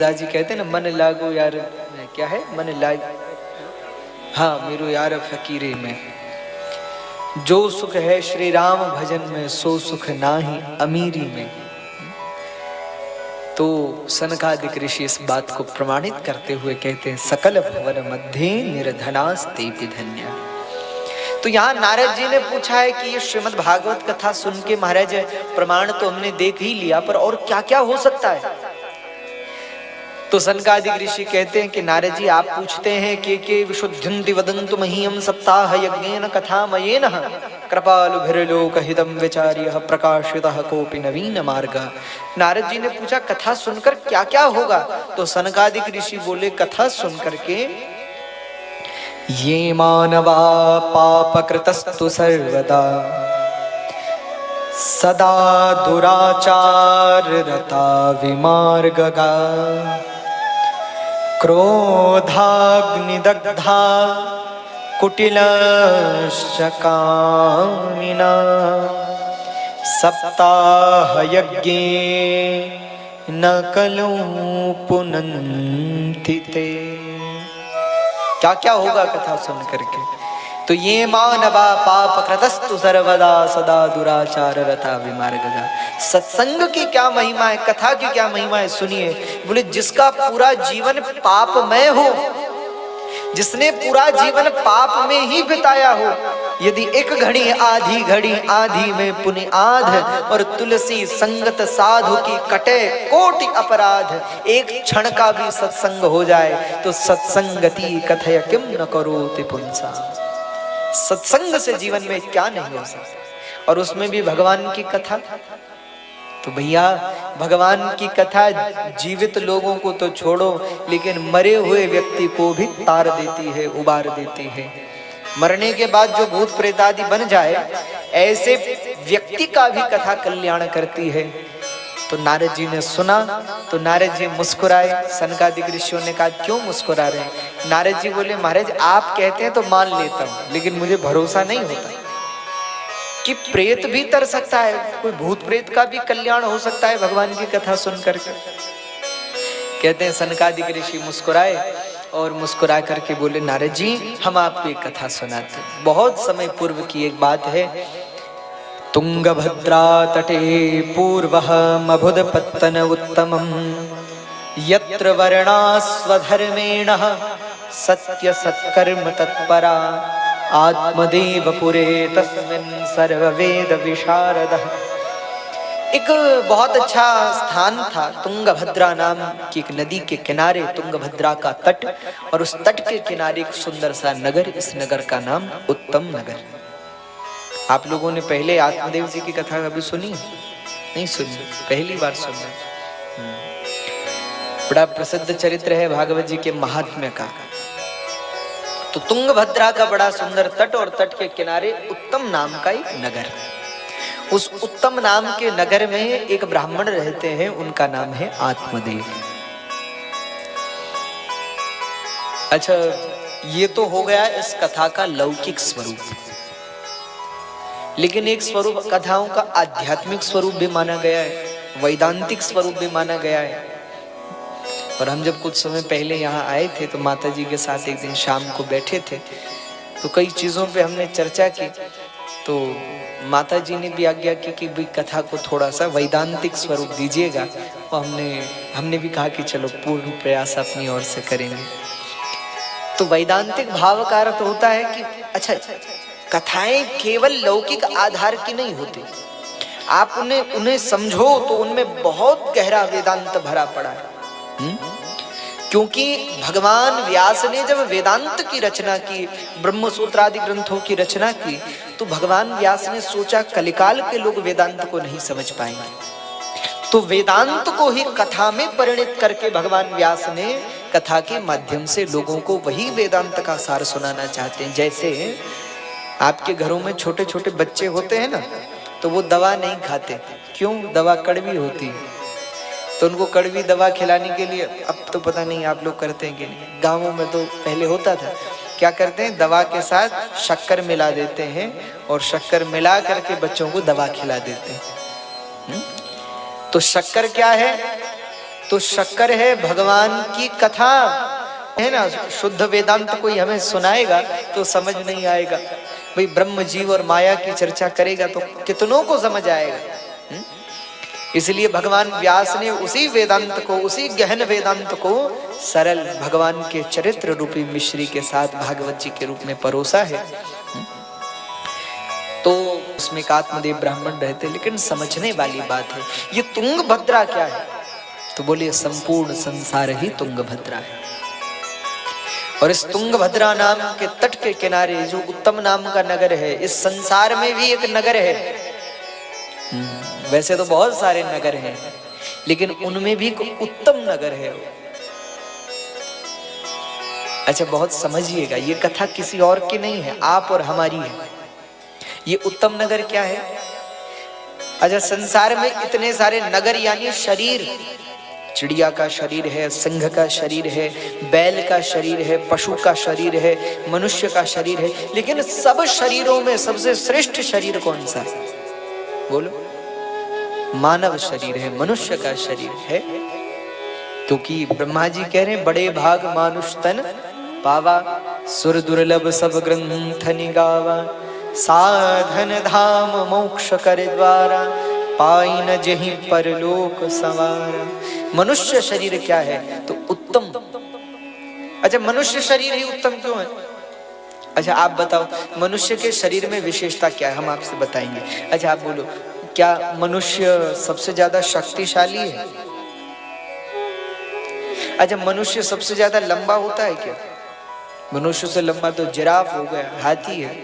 दादाजी कहते हैं ना, मन लागो यार, क्या है मन लाग, हाँ मेरो यार फकीरे में, जो सुख है श्री राम भजन में, सो सुख नाही अमीरी में। तो सनकादिक ऋषि इस बात को प्रमाणित करते हुए कहते हैं, सकल भवन मध्य निर्धनास्ते धन्य। तो यहाँ नारद जी ने पूछा है कि ये श्रीमद् भागवत कथा सुन के महाराज प्रमाण तो हमने देख ही लिया, पर और क्या क्या हो सकता है। तो सनकादिक ऋषि कहते हैं कि नारद जी आप पूछते हैं कि विशुद्धिं वदन्तु मह्यं सप्ताह यज्ञेन कथामयेन कृपालुभिर्लोकहितं विचार्यः प्रकाशितः कोपि नवीन मार्ग। नारद जी ने पूछा कथा सुनकर क्या क्या होगा। तो सनकादिक ऋषि बोले कथा सुनकर के ये मानवा पापकृतस्तु सर्वदा सदा दुराचार रता विमार्गगा क्रोधाग्निदग्धा कुटिलश्च कामिना सप्ताह यज्ञे न कलु पुनन्ति ते। क्या क्या होगा कथा सुन करके। तो ये मानवा पाप कृतस्तु सर्वदा सदा दुराचार रता विमार्गगा। सत्संग की क्या महिमा है, कथा की क्या महिमा है, सुनिए। बोले जिसका पूरा जीवन पापमय हो, जिसने पूरा जीवन पाप में ही बिताया हो, यदि एक घड़ी आधी में पुण्य आध और तुलसी संगत साधु की कटे कोटि अपराध, एक क्षण का भी सत्संग हो जाए तो सत्संगति कथय किम न करोति पुंसा। सत्संग से जीवन में क्या नहीं हो सकता, और उसमें भी भगवान की कथा। तो भैया भगवान की कथा जीवित लोगों को तो छोड़ो, लेकिन मरे हुए व्यक्ति को भी तार देती है, उबार देती है। मरने के बाद जो भूत प्रेत आदि बन जाए, ऐसे व्यक्ति का भी कथा कल्याण करती है। तो नारद जी ने सुना तो नारद जी मुस्कुराए। सनकादिक ऋषियों ने कहा क्यों मुस्कुरा रहे हैं। नारद जी बोले महाराज आप कहते हैं तो मान लेता हूं, लेकिन मुझे भरोसा नहीं होता कि प्रेत भी तर सकता है, कोई भूत प्रेत का भी कल्याण हो सकता है भगवान की कथा सुन करके। कहते हैं सनकादिक ऋषि मुस्कुराए और मुस्कुरा करके बोले नारद जी हम आपको एक कथा सुनाते। बहुत समय पूर्व की एक बात है। तुंगभद्रा तटे पूर्वः मभुदपत्तन उत्तमम् यत्र वर्णा स्वधर्मेण सत्य सत्कर्म तत्परा आत्मदेव पुरे तस्मिन् सर्ववेद विशारदः। एक बहुत अच्छा स्थान था, तुंगभद्रा नाम की एक नदी के किनारे तुंगभद्रा का तट, और उस तट के किनारे एक सुंदर सा नगर, इस नगर का नाम उत्तम नगर। आप लोगों ने पहले आत्मदेव जी की कथा कभी सुनी? नहीं सुनी, पहली बार सुना। बड़ा प्रसिद्ध चरित्र है भागवत जी के महात्म्य का। तो तुंगभद्रा का बड़ा सुंदर तट, और तट के किनारे उत्तम नाम का एक नगर। उस उत्तम नाम के नगर में एक ब्राह्मण रहते हैं, उनका नाम है आत्मदेव। अच्छा, ये तो हो गया इस कथा का लौकिक स्वरूप, लेकिन एक स्वरूप कथाओं का आध्यात्मिक स्वरूप भी माना गया है, वैदांतिक स्वरूप भी माना गया है। और हम जब कुछ समय पहले यहाँ आए थे तो माता जी के साथ एक दिन शाम को बैठे थे, तो कई चीजों पे हमने चर्चा की। तो माता जी ने भी आज्ञा की कि भाई कथा को थोड़ा सा वैदांतिक स्वरूप दीजिएगा, और हमने भी कहा कि चलो पूर्ण प्रयास अपनी ओर से करेंगे। तो वैदांतिक भाव का अर्थ होता है कि अच्छा, कथाएं केवल लौकिक आधार की नहीं होती, आप उन्हें समझो तो उनमें बहुत गहरा वेदांत भरा पड़ा है। क्योंकि भगवान व्यास ने जब वेदांत की रचना की, ब्रह्मसूत्र आदि ग्रंथों की रचना की, तो भगवान व्यास ने सोचा कलिकाल के लोग वेदांत को नहीं समझ पाएंगे, तो वेदांत को ही कथा में परिणित करके भगवान व्यास ने कथा के माध्यम से लोगों को वही वेदांत का सार सुनाना चाहते हैं। जैसे आपके घरों में छोटे छोटे बच्चे होते हैं ना, तो वो दवा नहीं खाते, क्यों? दवा कड़वी होती है, तो उनको कड़वी दवा खिलाने के लिए, अब तो पता नहीं आप लोग करते हैं कि नहीं, गाँवों में तो पहले होता था, क्या करते हैं दवा के साथ शक्कर मिला देते हैं, और शक्कर मिला करके बच्चों को दवा खिला देते हैं। तो शक्कर क्या है? तो शक्कर है भगवान की कथा है ना। शुद्ध वेदांत कोई हमें सुनाएगा तो समझ नहीं आएगा। भाई ब्रह्म जीव और माया की चर्चा करेगा तो कितनों को समझ आएगा। इसलिए भगवान व्यास ने उसी वेदांत को, उसी गहन वेदांत को सरल भगवान के चरित्र रूपी मिश्री के साथ भागवत जी के रूप में परोसा है। तो उसमें एक आत्मदेव ब्राह्मण रहते, लेकिन समझने वाली बात है ये तुंगभद्रा क्या है। तो बोलिए संपूर्ण संसार ही तुंगभद्रा है। और इस तुंगभद्रा नाम के तट के किनारे जो उत्तम नाम का नगर है, इस संसार में भी एक नगर है। वैसे तो बहुत सारे नगर हैं, लेकिन उनमें भी उत्तम नगर है। अच्छा बहुत समझिएगा, ये कथा किसी और की नहीं है, आप और हमारी है। ये उत्तम नगर क्या है? अच्छा संसार में इतने सारे नगर यानी शरीर, चिड़िया का शरीर है, सिंह का शरीर है, बैल का शरीर है, पशु का शरीर है, मनुष्य का शरीर है, लेकिन सब शरीरों में सबसे श्रेष्ठ शरीर कौन सा है? बोलो। मानव शरीर है, मनुष्य का शरीर है। क्योंकि ब्रह्मा जी कह रहे हैं बड़े भाग मानुष तन पावा, सुर दुर्लभ सब ग्रंथ निगावा, साधन धाम मोक्ष कर द्वारा, पाई न जहीं परलोक सवारा। मनुष्य शरीर क्या है? तो उत्तम। अच्छा मनुष्य शरीर ही उत्तम क्यों है? अच्छा आप बताओ मनुष्य के शरीर में विशेषता क्या है, हम आपसे बताएंगे। अच्छा आप बोलो, क्या मनुष्य सबसे ज्यादा शक्तिशाली है? अच्छा मनुष्य सबसे ज्यादा लंबा होता है क्या? मनुष्य से लंबा तो जिराफ हो गया, हाथी है।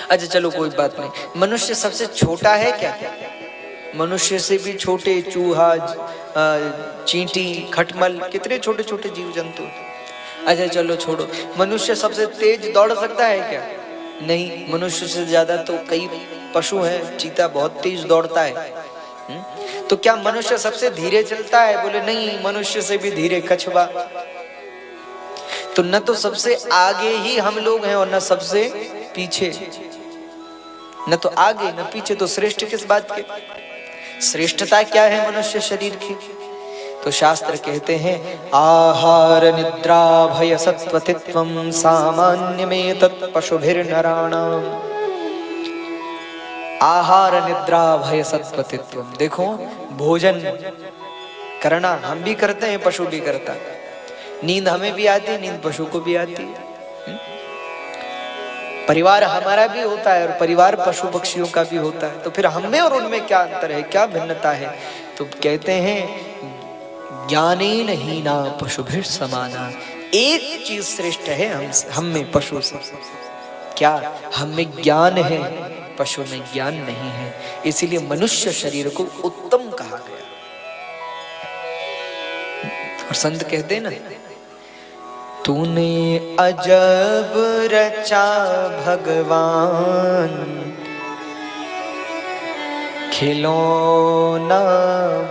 अच्छा चलो कोई बात नहीं। मनुष्य सबसे छोटा है क्या? मनुष्य से भी छोटे चूहा, चींटी, खटमल, कितने छोटे छोटे जीव जंतु। अच्छा चलो छोड़ो। मनुष्य सबसे तेज दौड़ सकता है क्या? नहीं, मनुष्य से ज्यादा तो कई पशु हैं, चीता बहुत तेज दौड़ता है। तो क्या मनुष्य सबसे धीरे चलता है? बोले नहीं, मनुष्य से भी धीरे कछुआ। तो न तो सबसे आगे ही हम लोग हैं और न सबसे पीछे, न तो आगे न पीछे, तो श्रेष्ठ किस बात के? श्रेष्ठता क्या है मनुष्य शरीर की? तो शास्त्र कहते हैं आहार निद्रा भय सत्वतित्वम सामान्य में तत्पशुभिर्नराणाम। आहार निद्रा भय सत्वतित्वम। देखो भोजन करना हम भी करते हैं, पशु भी करता है। नींद हमें भी आती है, नींद पशु को भी आती है। परिवार हमारा भी होता है और परिवार पशु पक्षियों का भी होता है। तो फिर हम में और उनमें क्या अंतर है, क्या भिन्नता है? तो कहते हैं ज्ञानेन हीना पशुभिर समाना। एक चीज श्रेष्ठ है हम में पशु से। क्या? हम में ज्ञान है, पशु में ज्ञान नहीं है। इसीलिए मनुष्य शरीर को उत्तम कहा गया। और संत कहते हैं ना, तूने अजब रचा भगवान, खिलौना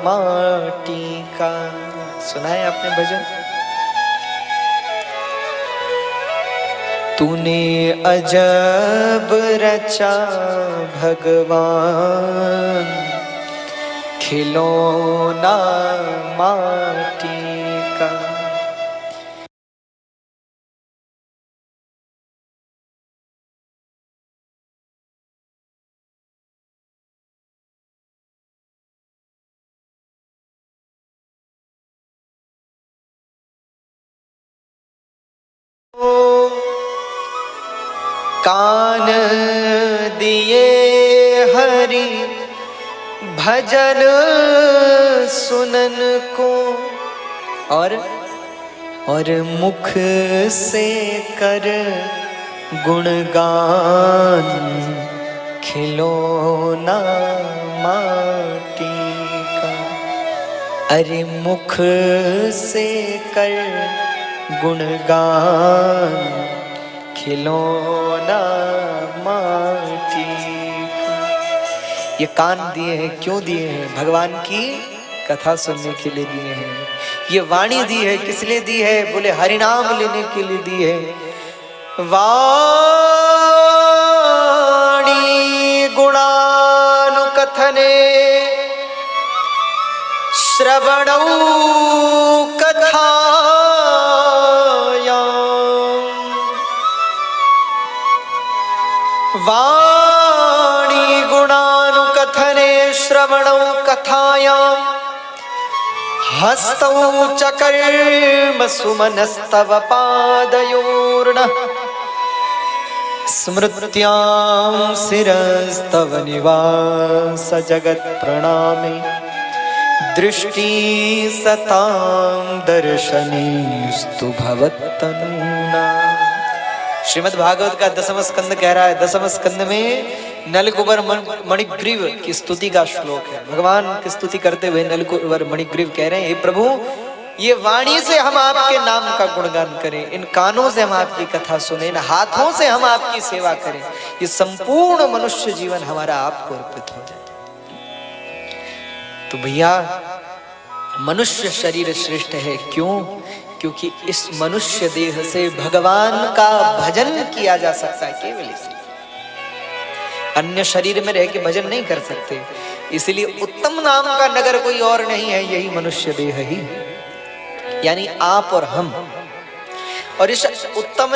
माटी का। सुना है आपने भजन? तूने अजब रचा भगवान, खिलौना माटी का। कान दिए हरि भजन सुनन को, और मुख से कर गुणगान, खिलौना माटी का। अरे मुख से कर गुणगान, खिलौना माटी का। ये कान दिए हैं, क्यों दिए हैं? भगवान की कथा सुनने के लिए दिए हैं। ये वाणी दी है, किस लिए दी है? बोले हरिनाम लेने के लिए दी है। वाणी गुणानुकथने श्रवणौ कथायां वाणी गुणानुकथने श्रवणौ कथायां हस्तौ च कर्म सुमनस्तव पादयोर्नः स्मृत्यां शिरस्तव निवास जगत् प्रणामे दृष्टि सतां दर्शनीस्तु भवत्तनूना। श्रीमद् भागवत का 10वां स्कंद कह रहा है, 10वें स्कंद में नलकुबर मणिग्रीव की स्तुति का श्लोक है। भगवान की स्तुति करते हुए नलकुबर मणिग्रीव कह रहे हैं, हे प्रभु, ये वाणी से हम आपके नाम का गुणगान करें, इन कानों से हम आपकी कथा सुने, इन हाथों से हम आपकी सेवा करें, ये संपूर्ण मनुष्य जीवन हमारा आपको अर्पित हो जाए। तो भैया मनुष्य शरीर श्रेष्ठ है, क्यों? क्योंकि इस मनुष्य देह से भगवान का भजन किया जा सकता है, केवल इसलिए। अन्य शरीर में रह के भजन नहीं कर सकते, इसलिए उत्तम नाम का नगर कोई और नहीं है, यही मनुष्य देह ही, यानी आप और हम। और इस उत्तम